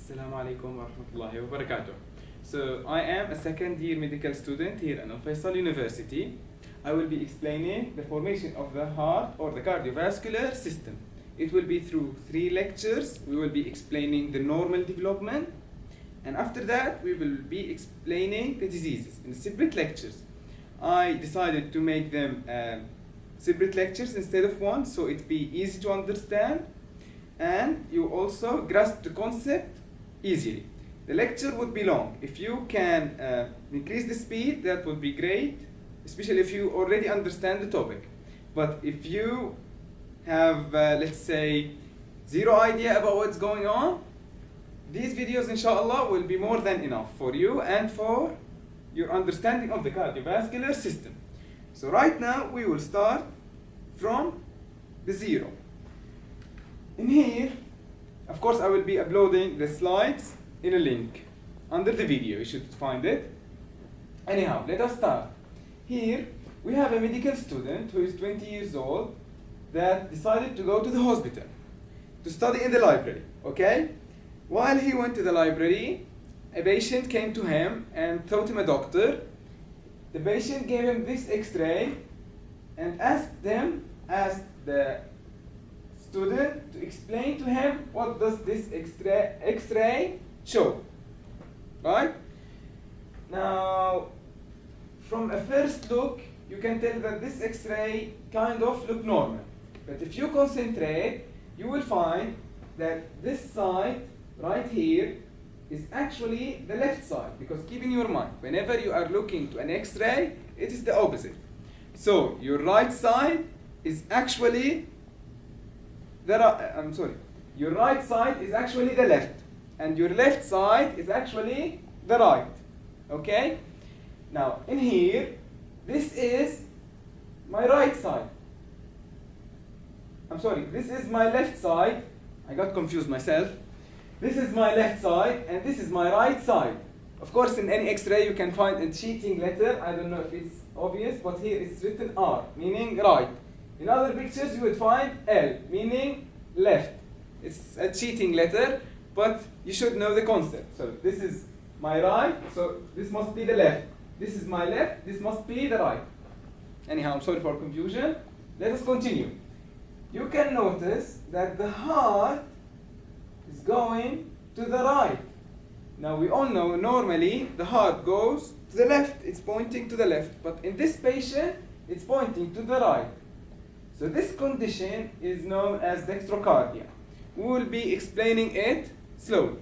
Assalamu alaikum wa rahmatullahi wa barakatuh. So I am a second year medical student here at Al Faisal University. I will be explaining the formation of the heart or the cardiovascular system. It will be through 3 lectures. We will be explaining the normal development, and after that we will be explaining the diseases in separate lectures. I decided to make them separate lectures instead of one, so it be easy to understand and you also grasp the concept easily. The lecture would be long. If you can increase the speed, that would be great, especially if you already understand the topic. But if you have, let's say, zero idea about what's going on, these videos, inshallah, will be more than enough for you and for your understanding of the cardiovascular system. So right now, we will start from the zero. In here, of course, I will be uploading the slides in a link under the video. You should find it. Anyhow, let us start. Here, we have a medical student who is 20 years old that decided to go to the hospital to study in the library, okay? While he went to the library, a patient came to him and thought him a doctor. The patient gave him this X-ray and asked the student to explain to him what does this X-ray show, right? Now, from a first look, you can tell that this X-ray kind of look normal. But if you concentrate, you will find that this side right here is actually the left side, because keep in your mind, whenever you are looking to an X-ray, it is the opposite. So your right side is actually your right side is actually the left, and your left side is actually the right. Okay? Now, in here, this is my right side. This is my left side. I got confused myself. This is my left side, and this is my right side. Of course, in any X-ray, you can find a cheating letter. I don't know if it's obvious, but here it's written R, meaning right. In other pictures, you would find L, meaning left. It's a cheating letter, but you should know the concept. So this is my right, so this must be the left. This is my left, this must be the right. Anyhow, I'm sorry for confusion. Let us continue. You can notice that the heart is going to the right. Now we all know normally the heart goes to the left, it's pointing to the left, but in this patient, it's pointing to the right. So this condition is known as dextrocardia. We will be explaining it slowly.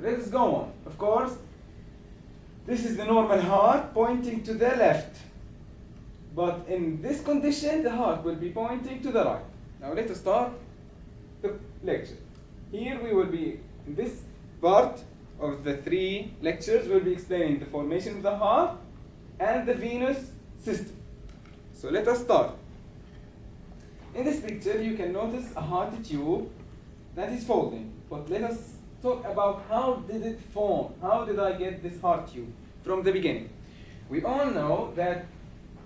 Let's go on. Of course, this is the normal heart pointing to the left. But in this condition, the heart will be pointing to the right. Now let us start the lecture. Here we will be, in this part of the 3 lectures, we'll be explaining the formation of the heart and the venous system. So let us start. In this picture, you can notice a heart tube that is folding. But let us talk about how did it form? How did I get this heart tube from the beginning? We all know that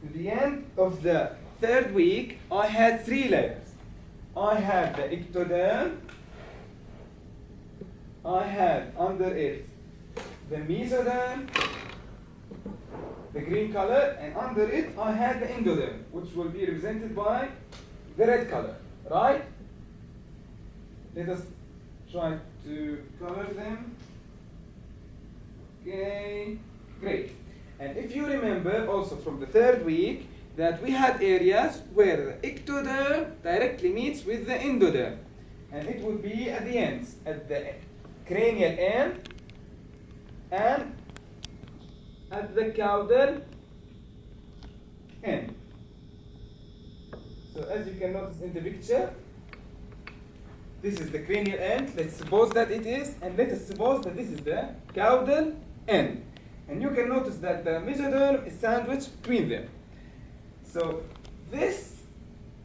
at the end of the 3rd week, I had 3 layers. I had the ectoderm, I had under it the mesoderm, the green color, and under it I had the endoderm, which will be represented by the red color, right? Let us try to color them. Okay, great. And if you remember also from the 3rd week that we had areas where the ectoderm directly meets with the endoderm, and it would be at the ends, at the cranial end and at the caudal end. So as you can notice in the picture, this is the cranial end. Let's suppose that it is, and let us suppose that this is the caudal end. And you can notice that the mesoderm is sandwiched between them. So this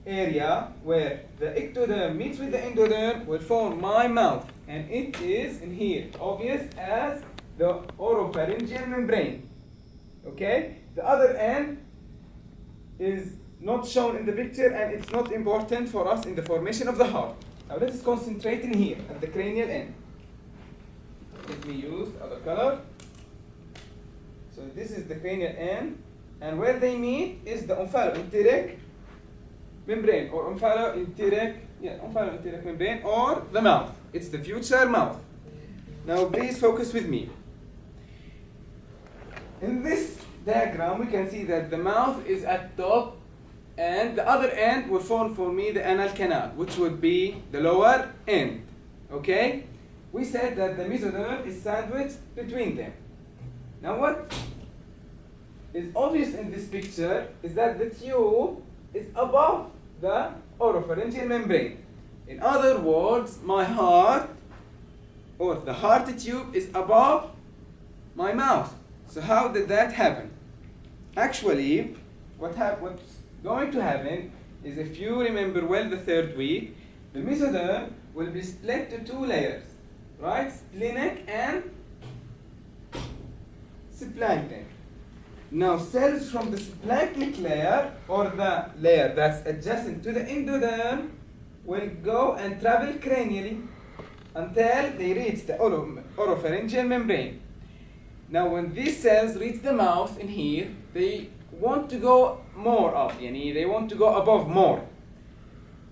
area where the ectoderm meets with the endoderm will form my mouth, and it is in here, obvious as the oropharyngeal membrane. Okay? The other end is not shown in the picture, and it's not important for us in the formation of the heart. Now let us concentrate in here at the cranial end. let me use other color. So this is the cranial end, and where they meet is the omphaloenteric membrane, or omphaloenteric membrane, or the mouth. It's the future mouth. Now please focus with me. In this diagram, we can see that the mouth is at top, and the other end will form for me the anal canal, which would be the lower end. Okay? We said that the mesoderm is sandwiched between them. Now what is obvious in this picture is that the tube is above the oropharyngeal membrane. In other words, my heart, or the heart tube, is above my mouth. So how did that happen? Actually, what's going to happen is, if you remember well the third week, the mesoderm will be split to two layers, right? Splenic and splanchnic. Now cells from the splanchnic layer, or the layer that's adjacent to the endoderm, will go and travel cranially until they reach the oropharyngeal membrane. Now when these cells reach the mouth in here, they want to go more up, they want to go above more.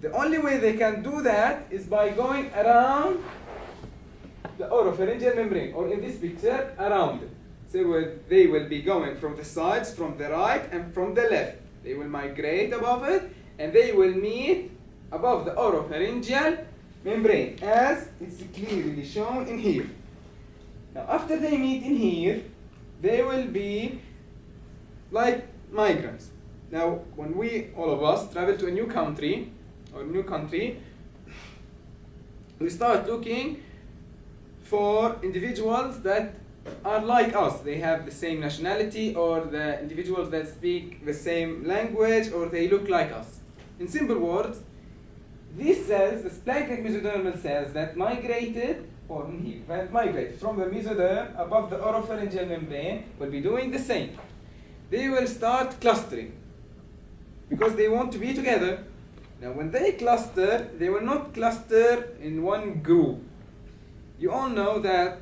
The only way they can do that is by going around the oropharyngeal membrane, or in this picture, around it. So they will be going from the sides, from the right and from the left. They will migrate above it, and they will meet above the oropharyngeal membrane, as it's clearly shown in here. Now after they meet in here, they will be like migrants. Now when all of us travel to a new country, we start looking for individuals that are like us. They have the same nationality, or the individuals that speak the same language, or they look like us. In simple words, these cells, the splanchnic mesodermal cells that migrated from the mesoderm above the oropharyngeal membrane, will be doing the same. They will start clustering because they want to be together. Now when they cluster, they will not cluster in one group. You all know that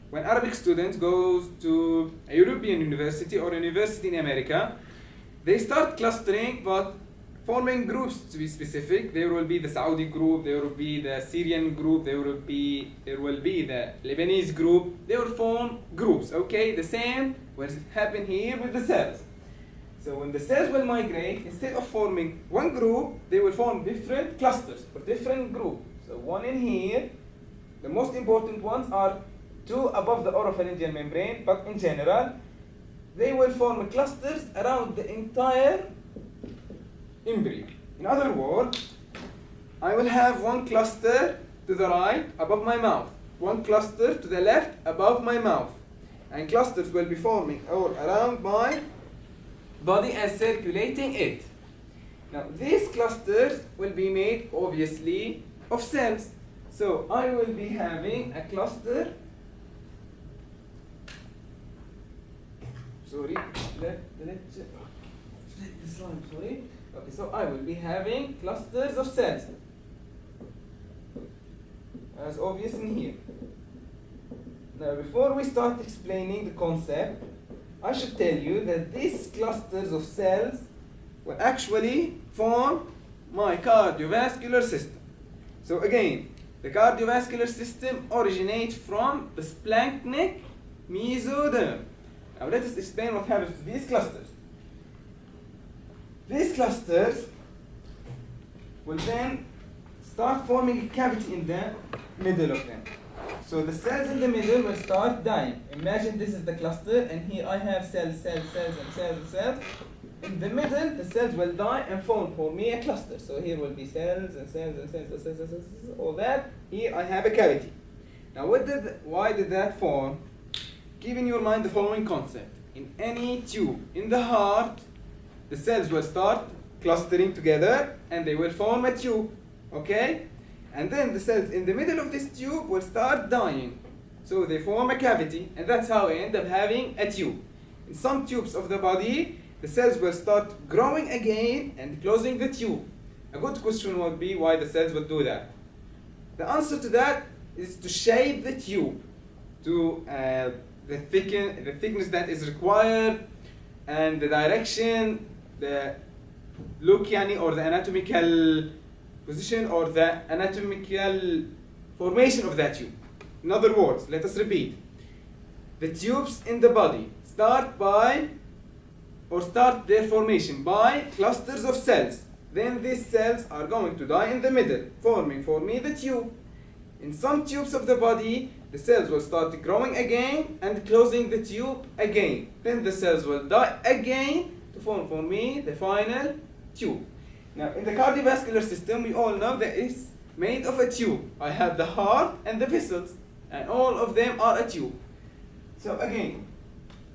when Arabic students goes to a European university or a university in America, they start clustering, but forming groups. To be specific, there will be the Saudi group, there will be the Syrian group, there will be the Lebanese group. They will form groups. Okay, the same will happen here with the cells. So when the cells will migrate, instead of forming one group, they will form different clusters or different groups. So one in here, the most important ones are two above the oropharyngeal membrane, but in general, they will form clusters around the entire embryo. In other words, I will have one cluster to the right above my mouth, one cluster to the left above my mouth, and clusters will be forming all around my body and circulating it. Now these clusters will be made obviously of cells. So I will be having a cluster. Sorry, let the slide, sorry. Okay, so I will be having clusters of cells, as obvious in here. Now before we start explaining the concept, I should tell you that these clusters of cells will actually form my cardiovascular system. So again, the cardiovascular system originates from the splanchnic mesoderm. Now let us explain what happens to these clusters. These clusters will then start forming a cavity in the middle of them. So the cells in the middle will start dying. Imagine this is the cluster, and here I have cells. In the middle, the cells will die and form for me a cluster. So here will be cells and cells, all that. Here I have a cavity. Now why did that form? Keep in your mind the following concept. In any tube, in the heart, the cells will start clustering together and they will form a tube, okay? And then the cells in the middle of this tube will start dying. So they form a cavity, and that's how we end up having a tube. In some tubes of the body, the cells will start growing again and closing the tube. A good question would be why the cells will do that. The answer to that is to shape the tube. to the thickness that is required, and the direction, the look يعني, or the anatomical position or the anatomical formation of that tube. In other words, let us repeat. The tubes in the body start their formation by clusters of cells. Then these cells are going to die in the middle, forming for me the tube. In some tubes of the body, the cells will start growing again and closing the tube again. Then the cells will die again to form for me the final tube. Now, in the cardiovascular system, we all know that it's made of a tube. I have the heart and the vessels, and all of them are a tube. So again,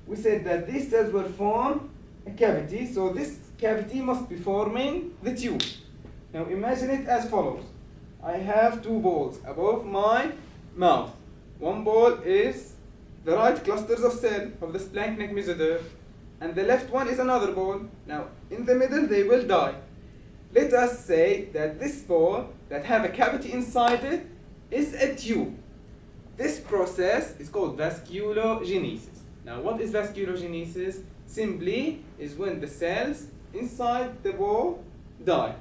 we said that these cells will form a cavity, so this cavity must be forming the tube. Now imagine it as follows. I have two balls above my mouth. One ball is the right clusters of cells of the splanchnic mesoderm, and the left one is another ball. Now in the middle they will die. Let us say that this ball that have a cavity inside it is a tube. This process is called vasculogenesis. Now what is vasculogenesis? Simply is when the cells inside the ball die,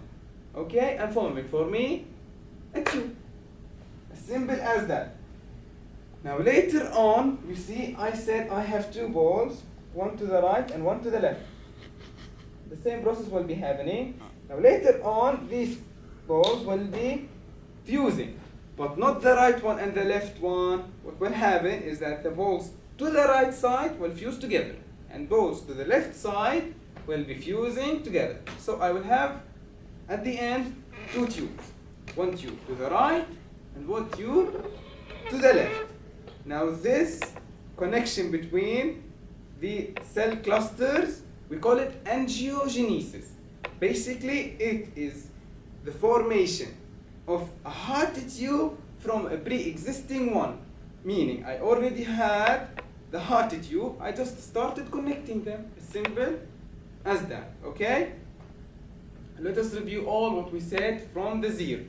okay, and forming for me a tube. As simple as that. Now later on, you see I said I have two balls, one to the right and one to the left. The same process will be happening. Now later on, these balls will be fusing, but not the right one and the left one. What will happen is that the balls to the right side will fuse together, and balls to the left side will be fusing together. So I will have at the end two tubes. One tube to the right and one tube to the left. Now this connection between the cell clusters, we call it angiogenesis. Basically, it is the formation of a heart tube from a pre-existing one. Meaning, I already had the heart tube, I just started connecting them. As simple as that, okay? Let us review all what we said from the zero.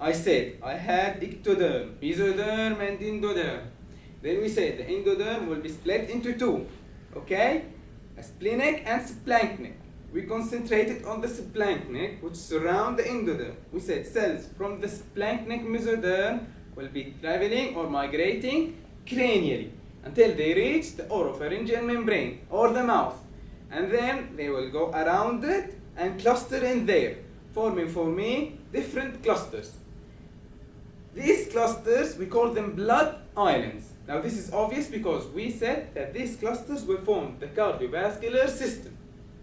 I said I had ectoderm, mesoderm, and endoderm. Then we said the endoderm will be split into two, okay? A splenic and splanchnic. We concentrated on the splanchnic, which surround the endoderm. We said cells from the splanchnic mesoderm will be traveling or migrating cranially until they reach the oropharyngeal membrane or the mouth, and then they will go around it and cluster in there, forming for me different clusters. These clusters, we call them blood islands. Now this is obvious because we said that these clusters will form the cardiovascular system.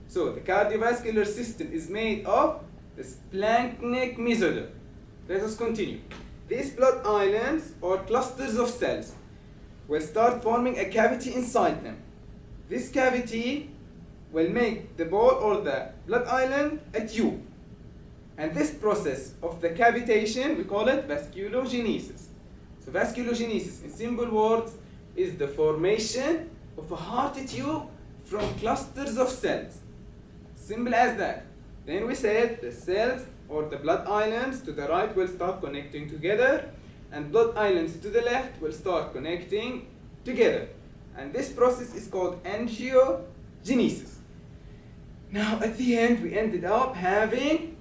So the cardiovascular system is made of the splanchnic mesoderm. Let us continue. These blood islands or clusters of cells will start forming a cavity inside them. This cavity will make the ball or the blood island a tube. And this process of the cavitation, we call it vasculogenesis. So vasculogenesis, in simple words, is the formation of a heart tube from clusters of cells. Simple as that. Then we said the cells or the blood islands to the right will start connecting together, and blood islands to the left will start connecting together. And this process is called angiogenesis. Now at the end we ended up having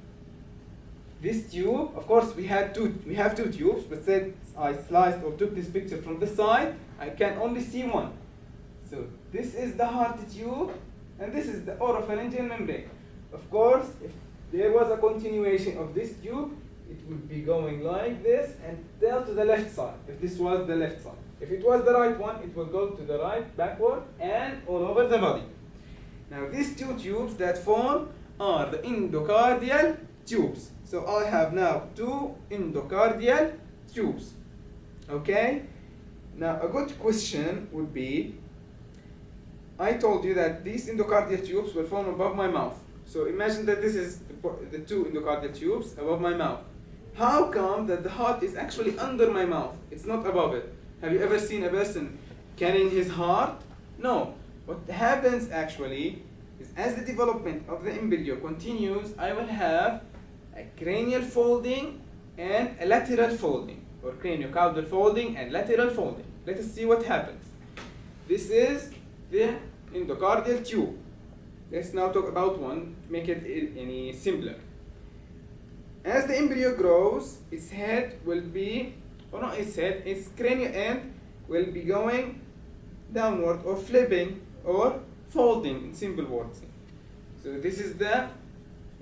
this tube. Of course we have two tubes, but since I sliced or took this picture from the side, I can only see one. So this is the heart tube and this is the oropharyngeal membrane. Of course, if there was a continuation of this tube, it would be going like this and down to the left side, if this was the left side. If it was the right one, it will go to the right, backward, and all over the body. Now these two tubes that form are the endocardial tubes. So I have now two endocardial tubes. Okay? Now a good question would be, I told you that these endocardial tubes will form above my mouth. So imagine that this is the two endocardial tubes above my mouth. How come that the heart is actually under my mouth? It's not above it. Have you ever seen a person carrying his heart? No. What happens actually is as the development of the embryo continues, I will have a cranial folding and a lateral folding. or craniocaudal folding and lateral folding. Let us see what happens. This is the endocardial tube. Let's now talk about one to make it any simpler. As the embryo grows, its head will be, or not its head, its cranial end will be going downward or flipping or folding in simple words. So this is the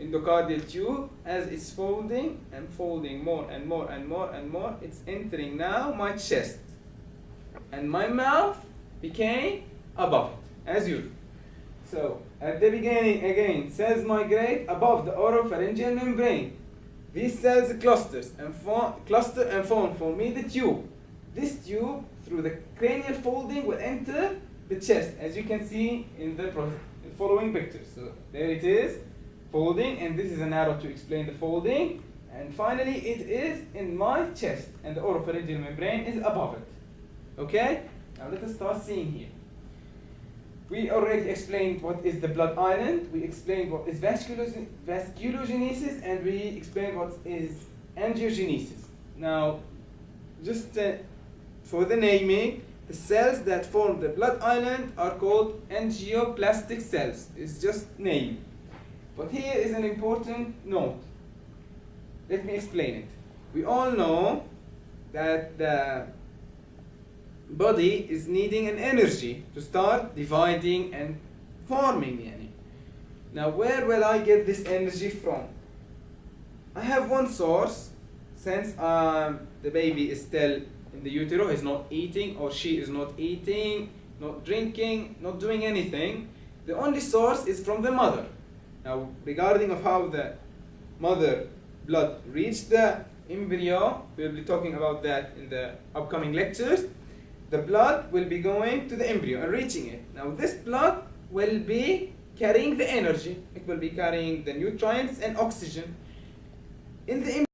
endocardial tube. As it's folding and folding more and more and more and more, it's entering now my chest. And my mouth became above it, as usual. So at the beginning, again, cells migrate above the oropharyngeal membrane. These cells cluster and form for me the tube. This tube, through the cranial folding, will enter the chest, as you can see in the following pictures. So there it is, folding, and this is an arrow to explain the folding. And finally, it is in my chest, and the oropharyngeal membrane is above it. Okay? Now let us start seeing here. We already explained what is the blood island, we explained what is vasculogenesis, and we explained what is angiogenesis. Now, just for the naming, the cells that form the blood island are called angioplastic cells. It's just name. But here is an important note. Let me explain it. We all know that the body is needing an energy to start dividing and forming. Now where will I get this energy from? I have one source. Since the baby is still in the utero, is not eating, or she is not eating, not drinking, not doing anything, the only source is from the mother. Now regarding of how the mother blood reached the embryo, we'll be talking about that in the upcoming lectures. The blood will be going to the embryo and reaching it. Now this blood will be carrying the energy. It will be carrying the nutrients and oxygen. In the